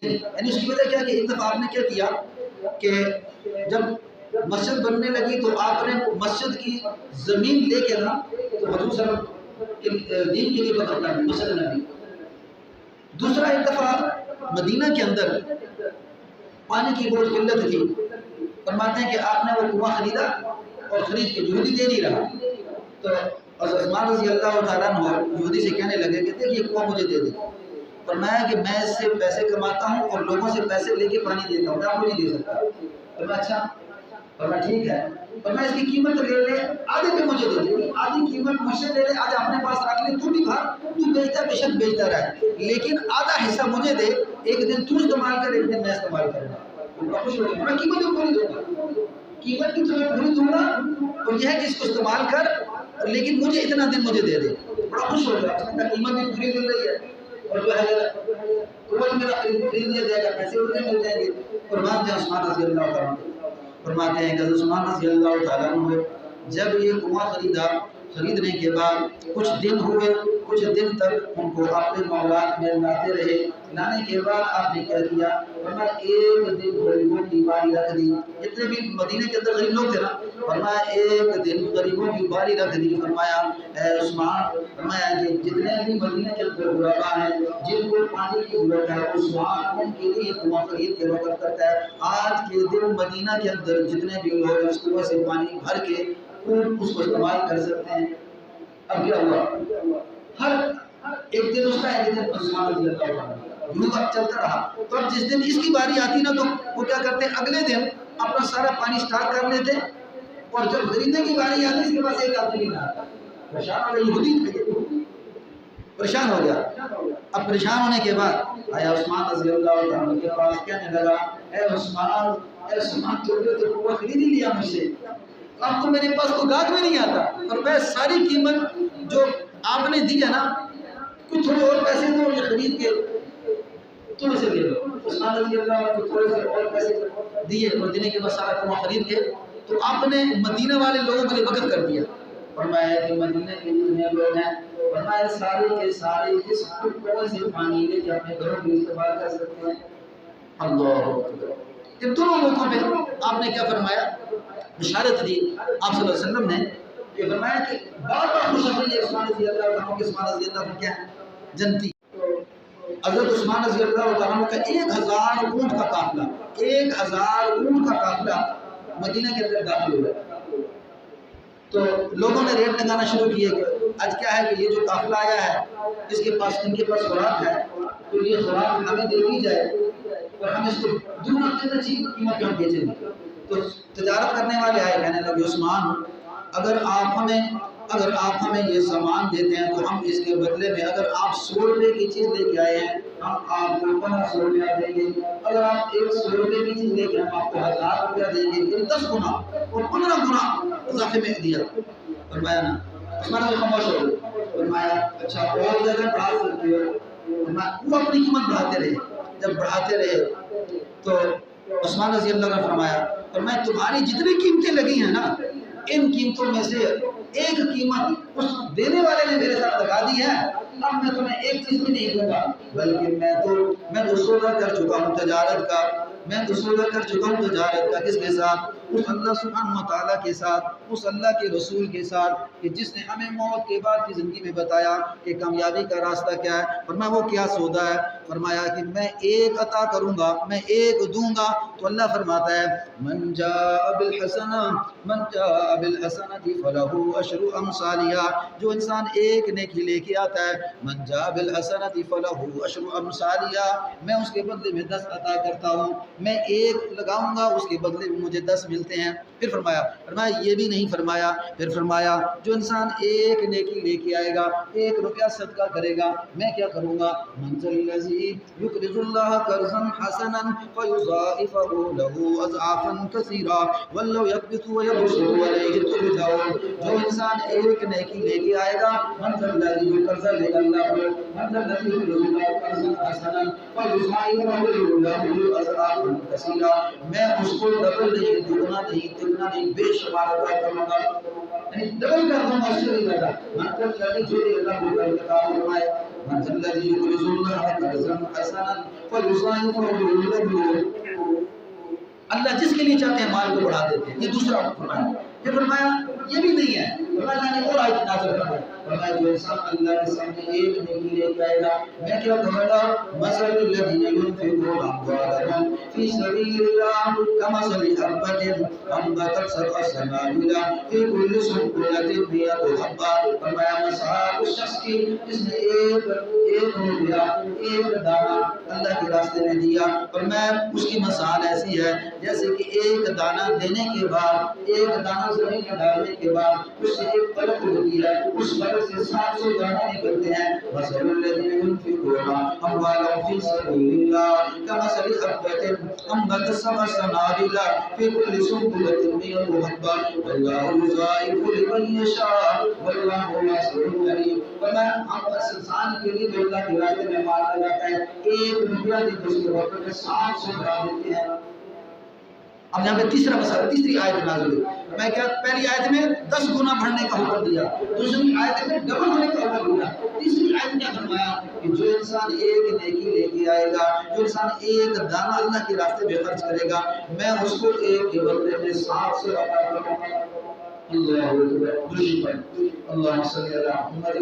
یعنی اس کی وجہ کیا کہ ایک دفعہ آپ نے کیا کیا کہ جب مسجد بننے لگی تو آپ نے مسجد کی زمین لے کے نا تو حضور صلی اللہ علیہ وسلم کے دین کے لیے وقف کر دی مسجد نبی۔ دوسرا ایک دفعہ مدینہ کے اندر پانی کی بہت قلت تھی، فرماتے ہیں کہ آپ نے وہ کنواں خریدا اور خرید کے یہودی دے نہیں رہا تو عثمان رضی اللہ تعالیٰ عنہ یہودی سے کہنے لگے کہ دیکھ یہ کنواں مجھے دے دے۔ فرمایا کہ میں اس سے پیسے کماتا ہوں اور لوگوں سے پیسے لے کے پانی دیتا ہوں، میں آپ کو نہیں دے سکتا۔ فرمایا اچھا، فرمایا ٹھیک ہے، فرمایا اس کی قیمت لے لے، آدھے پہ مجھے دے دے، آدھی قیمت مجھ سے لے لے، آدھا اپنے پاس رکھ لے، تو بھی بھر، تو بیچتا بے شک بیچتا رہے لیکن آدھا حصہ مجھے دے، ایک دن تو استعمال کر ایک دن میں استعمال کروں گا، میں قیمت بھی پوری دوں گا، قیمت بھی تمہیں پوری دوں گا اور یہ ہے کہ اس کو استعمال کر لیکن مجھے اتنا دن مجھے دے دے۔ بڑا خوش ہو گیا، اس نے کہا قیمت بھی پوری مل رہی ہے اور جو ہے قوت میرا خرید لیا جائے گا، پیسے مجھے مل جائیں گے۔ قربان جائیں عثمان رضی اللہ تعالیٰ فرماتے ہیں کہ عثمان رضی اللہ تعالیٰ عنہ جب یہ کنواں خریدنے کے بعد کچھ دن ہوئے، کچھ دن تک ان کو اپنے معاملات میں لاتے رہے، لانے کے بعد آپ نے کیا کیا، فرمایا ایک دن غریبوں کی باری رکھ دی، جتنے بھی مدینے کے اندر غریب لوگ تھے نا، فرمایا ایک دن غریبوں کی باری رکھ دی۔ فرمایا اے عثمان، فرمایا کہ جتنے بھی مدینے کے اندر غربا ہیں جن کو پانی کی ضرورت ہے عثمان ان کے لیے کنواں خرید کے وقف کرتا ہے۔ آج کے دن مدینہ کے اندر جتنے بھی لوگ اس کنویں سے پانی بھر کے اس کو استعمال کر سکتے ہیں۔ اب کیا ہوا، ہر ایک دن اس کا ایک دن عثمان رضی اللہ عنہ یوں وقت چلتا رہا تو اب جس دن اس کی باری آتی نا تو وہ کیا کرتے اگلے دن اپنا سارا پانی سٹاک کر لیتے اور جب خریدنے کی باری آتی اس کے پاس ایک آدمی نہیں آتا، پریشان ہو گیا، یہودی پریشان ہو گیا۔ اب پریشان ہونے کے بعد آیا عثمان رضی اللہ عنہ کے پاس، کہنے لگا اے عثمان تو وہ خرید ہی لیا مجھ سے، اب تو میرے پاس کوئی گاہک میں نہیں آتا اور میں ساری قیمت جو آپ نے دی ہے نا کچھ تھوڑے اور پیسے دو اور خرید کے تم سے لے لو۔ عثمان رضی اللہ عنہ کو تھوڑے سے اور پیسے دیے اور دینے کے بعد سارا کنواں خرید کے تو آپ نے مدینہ والے لوگوں کے لیے وقف کر دیا۔ فرمایا کہ مدینہ کے جتنے لوگ ہیں فرمایا سارے کے سارے اس کنویں سے پانی لے کے اپنے گھروں میں استعمال کر سکتے ہیں۔ اللہ ان دونوں موقعوں پہ آپ نے کیا فرمایا، بشارت دی آپ صلی اللہ علیہ وسلم نے کہ فرمایا کہ بار بار خوشخبری ہے عثمان رضی اللہ عنہ کہ عثمان رضی اللہ عنہ کیا ہے جنتی۔ حضرت عثمان رضی اللہ عنہ کا 1000 اونٹ کا قافلہ، 1000 اونٹ کا قافلہ مدینہ کے اندر داخل ہوا تو لوگوں نے ریٹ لگانا شروع کیے کہ آج کیا ہے کہ یہ جو قافلہ آیا ہے اس کے پاس ان کے پاس خوراک ہے تو یہ خوراک ہمیں دے دی جائے اور ہم اس کو دونوں چیز قیمت پہ ہم بیچیں گے۔ تو تجارت کرنے والے آئے، کہنے لگے عثمان اگر آپ ہمیں یہ سامان دیتے ہیں تو ہم اس کے بدلے میں اگر آپ 100 روپے کی چیز لے کے آئے ہیں ہم آپ کو 1500 روپیہ دیں گے، اگر آپ 100 روپے کی چیز لے کے ہم آپ کو 1000 روپیہ دیں گے، یہ 10 گنا اور 15 گنا اضافے میں دیا۔ فرمایا نا عثمان نے خاموش ہو گئے، فرمایا اچھا اور زیادہ بڑھا سکتے ہو؟ وہ اپنی قیمت بڑھاتے رہے، جب بڑھاتے رہے تو عثمان رضی اللہ عنہ فرمایا تمہاری جتنی قیمتیں لگی ہیں نا ان قیمتوں میں سے ایک قیمت اس دینے والے نے میرے ساتھ لگا دی ہے، اب میں تمہیں ایک چیز بھی نہیں دوں گا بلکہ میں تو سودا کر چکا ہوں تجارت کا، میں تو سودا کر چکا ہوں تجارت کا کس کے ساتھ؟ اس اللہ سبحانہ وتعالیٰ کے ساتھ، اس اللہ کے رسول کے ساتھ کہ جس نے ہمیں موت کے بعد کی زندگی میں بتایا کہ کامیابی کا راستہ کیا ہے۔ فرمایا وہ کیا سودا ہے؟ فرمایا کہ میں ایک عطا کروں گا، میں ایک دوں گا تو اللہ فرماتا ہے من جاء بالحسنہ فلہ عشر امثالہا، جو انسان ایک نیکی لے کے آتا ہے من جاء بالحسنہ فلہ عشر امثالہا، میں اس کے بدلے میں 10 عطا کرتا ہوں، میں ایک لگاؤں گا اس کے بدلے میں مجھے 10 ملتے ہیں۔ پھر فرمایا یہ بھی نہیں فرمایا، پھر فرمایا جو انسان ایک نیکی لے کے آئے گا، 1 روپیہ صدقہ کرے گا، میں کیا کروں گا من ذا الذی یقرض اللہ قرضا حسنا فیضاعفہ لہ اضعافا کثیرا واللہ یقبض ویبسط الیہ ترجعون، جو انسان ایک نیکی لے کے آئے گا من ذا الذی جو قرضہ لے گا اللہ کو، من ذا الذی یقرض اللہ قرضا حسنا فیضاعفہ لہ اضعافا کثیرا، میں اس کو ڈبل نہیں، دگنا نہیں، تگنا نہیں، بے شمار عطا کروں گا، یعنی ڈبل کر دوں گا، اس سے نہیں کرتا من ذا الذی جو اللہ کو فرمائے من ذا الذي يقرض الله قرضا حسنا فيضاعفه له. اللہ جس کے لیے چاہتے ہیں مال کو بڑھا دیتے ہیں. یہ دوسرا فرمایا. پھر فرمایا یہ بھی نہیں ہے. فرمایا اللہ نے اور آیت نازل فرمائی. فرمایا جو انسان اللہ کے سامنے ایک نیکی لے کے آئے گا میں کیا کہوں گا مثل الذین ينفقون اموالهم فی سبیل اللہ کمثل حبۃ انبتت سبع سنابل فی کل سنبلۃ مئۃ حبۃ. فرمایا مثال اس شخص کی جس نے ایک روپیہ ایک دانہ اللہ کے راستے میں دیا. فرمایا اس کی مثال ایسی ہے جیسے کہ ایک دانہ دینے کے بعد ایک دانہ زمین میں ڈالنے کے بعد اس سے ایک پلک ہوتی ہے. اس پلک سے 700 دانے نکلتے ہیں. مثل الذین ينفقون اموالهم فی سبیل اللہ کمثل حبۃ انبتت سبع سنابل فی کل سنبلۃ مئۃ حبۃ واللہ یضاعف لمن یشاء واللہ واسع علیم. فرمایا ہم اس انسان کے لیے جو اللہ کے راستے میں مال لگاتا ہے ایک روپیہ دی تو اس کے وقت میں 700 بڑھا دیتے ہیں. اب یہاں پہ تیسرا مسئلہ تیسری آیت نازل ہوئی. میں کیا پہلی آیت میں 10 گنا بڑھنے کا حکم دیا, دوسری آیت میں ڈبل ہونے کا حکم دیا. تیسری آیت کیا فرمایا کہ جو انسان ایک نیکی لے کے آئے گا, جو انسان ایک دانہ اللہ کے راستے میں خرچ کرے گا میں اس کو ایک کے بدلے میں 700 عطا کروں گا. اللہ اکبر. اللہم صلی علی محمد.